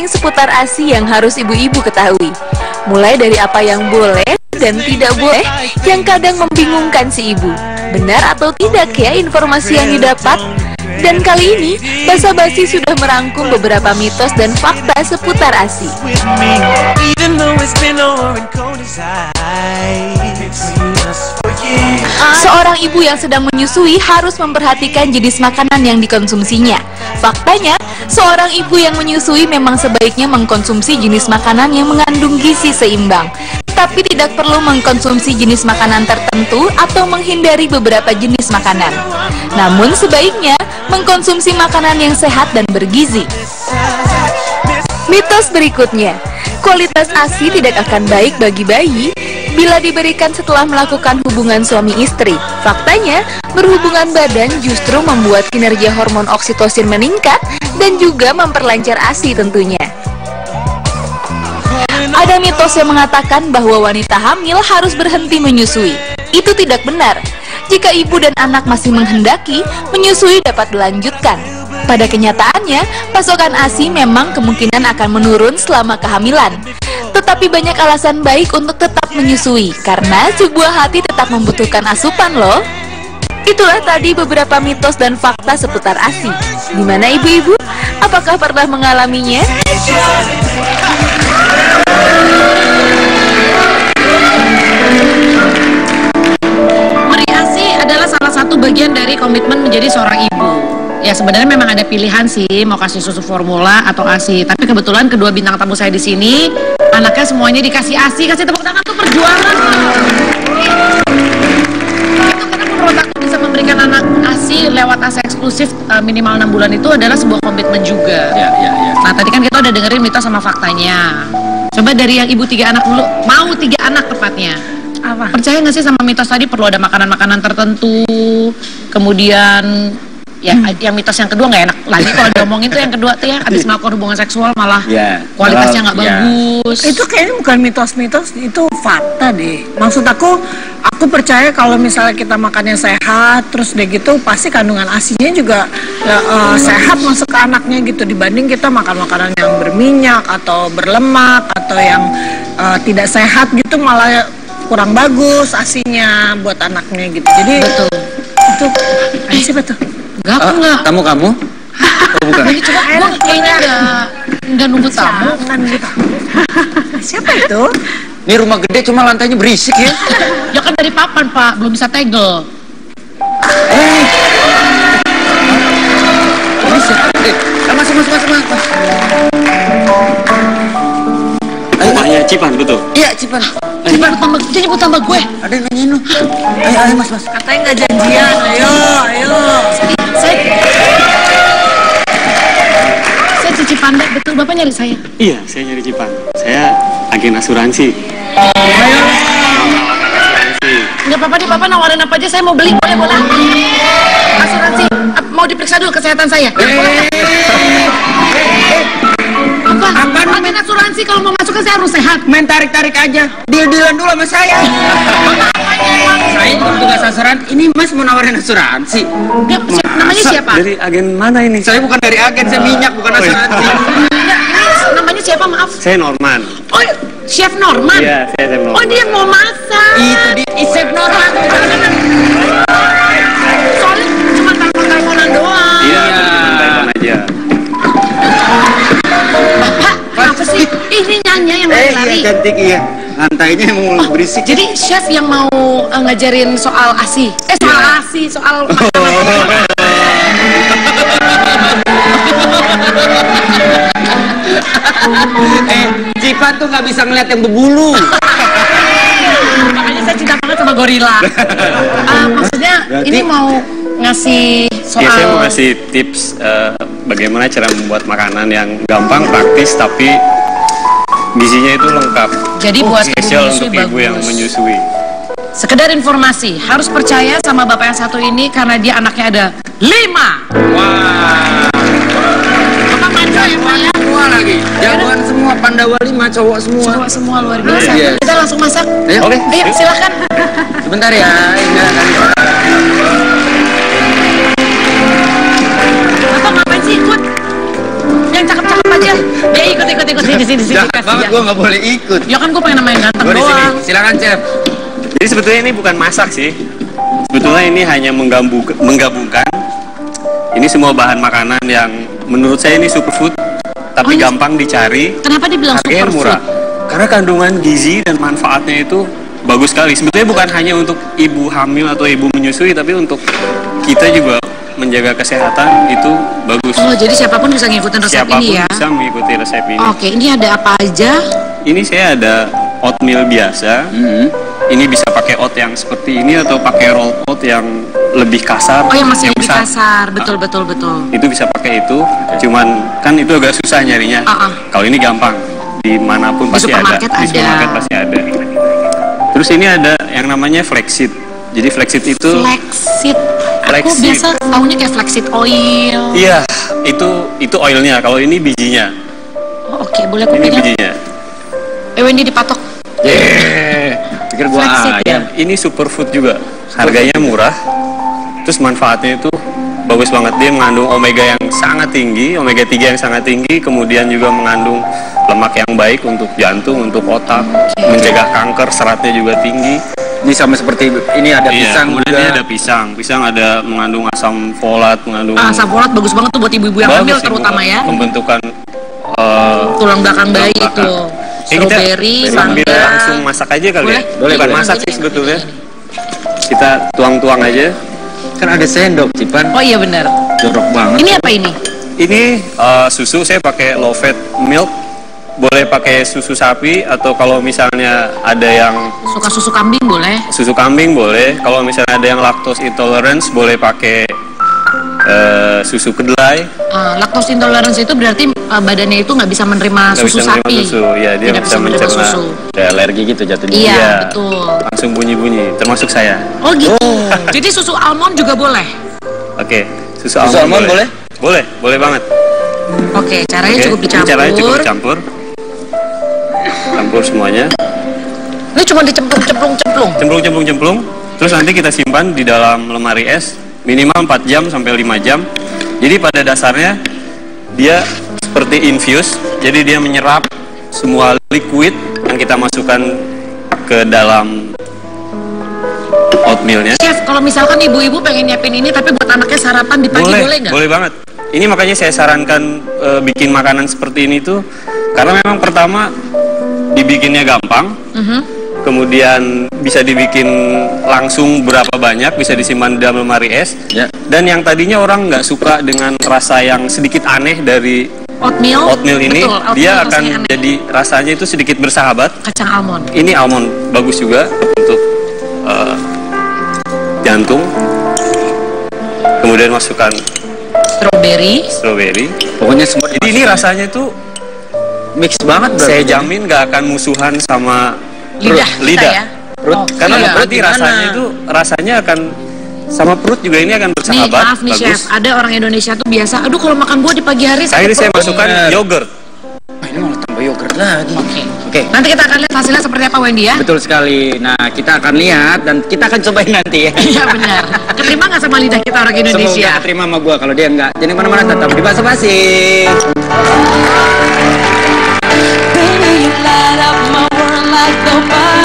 seputar ASI yang harus ibu-ibu ketahui. Mulai dari apa yang boleh dan tidak boleh yang kadang membingungkan si ibu. Benar atau tidak ya informasi yang didapat? Dan kali ini, Basa Basi sudah merangkum beberapa mitos dan fakta seputar ASI. Seorang ibu yang sedang menyusui harus memperhatikan jenis makanan yang dikonsumsinya. Faktanya, seorang ibu yang menyusui memang sebaiknya mengkonsumsi jenis makanan yang mengandung gizi seimbang, tapi tidak perlu mengkonsumsi jenis makanan tertentu atau menghindari beberapa jenis makanan. Namun sebaiknya mengkonsumsi makanan yang sehat dan bergizi. Mitos berikutnya, kualitas ASI tidak akan baik bagi bayi bila diberikan setelah melakukan hubungan suami istri. Faktanya, berhubungan badan justru membuat kinerja hormon oksitosin meningkat dan juga memperlancar ASI tentunya. Ada mitos yang mengatakan bahwa wanita hamil harus berhenti menyusui. Itu tidak benar. Jika ibu dan anak masih menghendaki, menyusui dapat dilanjutkan. Pada kenyataannya, pasokan ASI memang kemungkinan akan menurun selama kehamilan. Tetapi banyak alasan baik untuk tetap menyusui, karena sebuah hati tetap membutuhkan asupan loh. Itulah tadi beberapa mitos dan fakta seputar ASI. Gimana ibu-ibu? Apakah pernah mengalaminya? Memberi ASI adalah salah satu bagian dari komitmen menjadi seorang ibu. Ya sebenarnya memang ada pilihan sih, mau kasih susu formula atau ASI. Tapi kebetulan kedua bintang tamu saya di sini, anaknya semuanya dikasih ASI. Kasih tepuk tangan tuh perjuangan. Itu karena menurut aku bisa memberikan anak ASI lewat ASI eksklusif minimal 6 bulan itu adalah sebuah komitmen juga. Ya. Nah tadi kan kita udah dengerin mitos sama faktanya. Coba dari yang ibu 3 anak dulu, mau 3 anak tepatnya. Apa? Percaya nggak sih sama mitos tadi perlu ada makanan-makanan tertentu, kemudian ya yang mitos yang kedua nggak enak lagi kalau diomongin tuh yang kedua tuh ya habis melakukan hubungan seksual malah kualitasnya nggak bagus. Itu kayaknya bukan mitos-mitos, itu fakta deh. Maksud aku percaya kalau misalnya kita makannya sehat, terus udah gitu pasti kandungan ASI-nya juga sehat masuk ke anaknya gitu, dibanding kita makan makanan yang berminyak atau berlemak atau yang tidak sehat gitu, malah kurang bagus ASI-nya buat anaknya gitu. Jadi betul. Itu siapa tuh? Enggak. Kamu? Oh, bukan. Jadi coba gua kayaknya nggak nunggu tamu. Siapa itu? Ini rumah gede cuma lantainya berisik ya. Ya kan dari papan Pak, belum bisa tegel. Bisa. Masuk. Rumahnya Cipan, betul? Iya, Cipan. Nyebut tambah gue. Ada yang nanyain lu. Ayo, Mas. Katanya nggak janjian. Ayo. Saya Cici Panda, betul Bapak nyari saya? Iya, saya nyari Cipan. Saya agen asuransi. Nggak apa-apa nih, Bapak nawarin apa aja, saya mau beli, boleh. Asuransi, mau diperiksa dulu kesehatan saya. Apa? Agen asuransi kalau mau masuk ke saya harus sehat. Main tarik-tarik aja. Deal-dealan dulu sama saya. Saya tugas asuransi. Ini Mas mau nawarin asuransi. Ya, namanya siapa? Dari agen mana ini? Saya bukan dari agen, saya minyak bukan asuransi. Ya, ini namanya siapa, maaf? Saya Norman. Oh, Chef Norman? Iya, saya Chef Norman. Oh, dia mau masak. Itu dia, Chef Norman. Soalnya cuma telepon-teleponan doang. Iya, telepon aja. Bapak, apa sih? Ini nyanyi yang lari-lari. Iya, cantik iya. Lantainya emang berisik. Jadi chef yang mau ngajarin soal ASI. Soal makanan. Cipan tuh nggak bisa ngeliat yang berbulu. Makanya saya cinta banget sama gorila. Maksudnya berarti, ini mau ngasih soal. Ya, saya mau ngasih tips bagaimana cara membuat makanan yang gampang, praktis, tapi gizinya itu lengkap. Jadi buat spesial ibu untuk ibu yang menyusui. Sekedar informasi, harus percaya sama bapak yang satu ini karena dia anaknya ada 5. Wah. Bapak manja ya Pak ya? Semua lagi. Jagoan semua, Pandawa 5, cowok semua. Cowok semua luar biasa. Iya. Kita langsung masak. Ayo. Oke. Ayo silakan. Sebentar ya. Bapak ngapain sih ikut? Yang cakep-cakep aja. Dia ikut. di sini. Jahat banget, gue nggak boleh ikut. Ya kan gue pengen namain ganteng Gue di sini. doang. Silakan chef. Jadi sebetulnya ini bukan masak sih. Sebetulnya ini hanya menggabungkan ini semua bahan makanan yang menurut saya ini superfood, tapi ini- gampang dicari, Kenapa dibilang harganya superfood? murah. Karena kandungan gizi dan manfaatnya itu bagus sekali. Sebetulnya bukan hanya untuk ibu hamil atau ibu menyusui, tapi untuk kita juga menjaga kesehatan itu bagus. Oh, jadi siapapun bisa ngikutin resep Siapapun ini ya? bisa mengikuti resep ini. Oke, ini ada apa aja? Ini saya ada oatmeal biasa. Ini bisa pakai oat yang seperti ini atau pakai roll oat yang lebih kasar. Oh, yang masih lebih besar. kasar. Betul. Itu bisa pakai itu. Cuman kan itu agak susah nyarinya. Kalau ini gampang. Dimanapun Di pasti ada. supermarket Di ada. supermarket pasti ada. Terus ini ada yang namanya flaxseed. Jadi flaxseed itu Flaxseed. Aku Flaxseed. biasa taunya kayak flaxseed oil. iya, itu oilnya. Kalau ini bijinya. Oh, oke, boleh aku Ini pegang? bijinya. Wendy dipatok. Pikir gue Flaxseed ya? ayam. Ini superfood juga. Harganya murah. Terus manfaatnya itu bagus banget. Dia mengandung omega yang sangat tinggi, omega 3 yang sangat tinggi, kemudian juga mengandung lemak yang baik untuk jantung, untuk otak, mencegah kanker, seratnya juga tinggi. Ini sama seperti ini ada Iya, pisang kemudian juga. ini ada pisang. Pisang ada mengandung asam folat, mengandung Asam folat bagus banget tuh buat ibu-ibu yang hamil bagus, terutama Ibu. ya. Pembentukan Tulang belakang bayi belakang. itu. Kita Strawberry, sambil mangga. langsung masak aja kali Boleh? ya. Boleh, Bukan boleh. masak sih sebetulnya. Kita tuang-tuang aja. Kan ada sendok, Cipan. Oh iya benar. Jorok banget. Ini apa ini? Ini susu, saya pakai low fat milk. Boleh pakai susu sapi atau kalau misalnya ada yang Suka susu kambing boleh. susu kambing boleh. Kalau misalnya ada yang lactose intolerance boleh pakai susu kedelai. Lactose intolerance itu berarti badannya itu nggak bisa menerima Nggak susu bisa menerima sapi. susu. Ya, dia Tidak bisa bisa menerima mencerna. susu. Ada alergi gitu jatuhnya. Iya, Iya. betul. Langsung bunyi-bunyi, termasuk saya. Oh gitu. Jadi susu almond juga boleh. Oke, susu Susu almond boleh? Boleh banget. Oke, caranya Oke, cukup ini dicampur. caranya cukup dicampur. Campur semuanya. Ini cuma dicemplung. Cemplung. Terus nanti kita simpan di dalam lemari es minimal 4 jam sampai 5 jam. Jadi pada dasarnya dia seperti infuse. Jadi dia menyerap semua liquid yang kita masukkan ke dalam oatmealnya. Chef, kalau misalkan ibu-ibu pengen nyiapin ini tapi buat anaknya sarapan di pagi boleh nggak? Boleh banget. Ini makanya saya sarankan bikin makanan seperti ini tuh karena memang pertama dibikinnya gampang. Kemudian bisa dibikin langsung berapa banyak, bisa disimpan di dalam lemari es. Ya. Dan yang tadinya orang nggak suka dengan rasa yang sedikit aneh dari oatmeal ini, Betul, oatmeal dia rasanya akan aneh. jadi rasanya itu sedikit bersahabat. Kacang almond. Ini almond bagus juga untuk jantung. Kemudian masukkan strawberry. Pokoknya semua Jadi ini rasanya tuh mix banget berarti. saya jamin nggak akan musuhan sama Lidah kita ya. perut. Karena iya. nanti rasanya itu akan sama perut juga ini akan Nih, bersahabat. maaf nih bagus. chef, ada orang Indonesia tuh biasa, aduh kalau makan buah di pagi hari Akhirnya saya perut. masukkan yogurt. Wah, ini malah tambah yogurt lagi. Oke. Nanti kita akan lihat hasilnya seperti apa Wendy ya. Betul sekali. Nah, kita akan lihat dan kita akan cobain nanti ya. Iya benar. Keterima nggak sama lidah kita orang Indonesia? Semoga terima sama gua, kalau dia enggak. Jadi mana-mana tetap di basa-basi. Baby, you light up my world like nobody